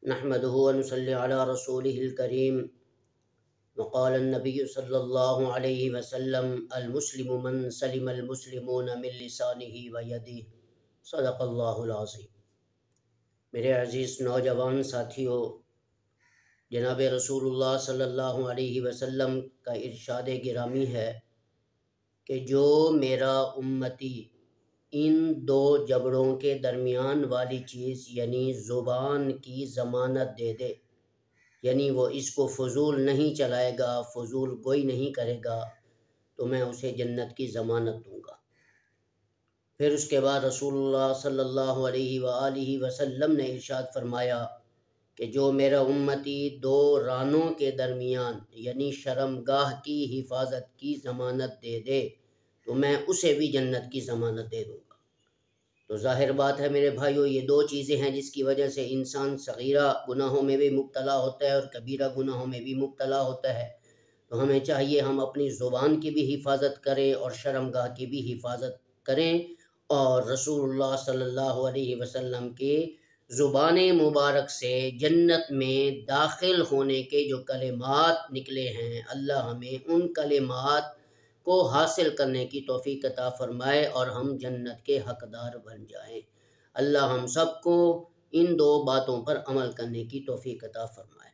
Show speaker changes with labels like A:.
A: نحمده ونصلي على رسوله الكريم. وقال النبي صلى الله عليه وسلم: المسلم من سلم المسلمون من لسانه ويده. صدق اللہ العظیم. میرے عزیز نوجوان ساتھیوں، جناب رسول اللہ صلی اللہ علیہ وسلم کا ارشاد گرامی ہے کہ جو میرا امتی ان دو جبڑوں کے درمیان والی چیز یعنی زبان کی ضمانت دے دے، یعنی وہ اس کو فضول نہیں چلائے گا، فضول گوئی نہیں کرے گا، تو میں اسے جنت کی ضمانت دوں گا۔ پھر اس کے بعد رسول اللہ صلی اللہ علیہ وآلہ وسلم نے ارشاد فرمایا کہ جو میرا امتی دو رانوں کے درمیان یعنی شرمگاہ کی حفاظت کی ضمانت دے دے تو میں اسے بھی جنت کی ضمانت دے دوں گا۔ تو ظاہر بات ہے میرے بھائیو، یہ دو چیزیں ہیں جس کی وجہ سے انسان صغیرہ گناہوں میں بھی مبتلا ہوتا ہے اور کبیرہ گناہوں میں بھی مبتلا ہوتا ہے۔ تو ہمیں چاہیے ہم اپنی زبان کی بھی حفاظت کریں اور شرمگاہ کی بھی حفاظت کریں، اور رسول اللہ صلی اللہ علیہ وسلم کے زبان مبارک سے جنت میں داخل ہونے کے جو کلمات نکلے ہیں، اللہ ہمیں ان کلمات کو حاصل کرنے کی توفیق عطا فرمائے اور ہم جنت کے حقدار بن جائیں۔ اللہ ہم سب کو ان دو باتوں پر عمل کرنے کی توفیق عطا فرمائے۔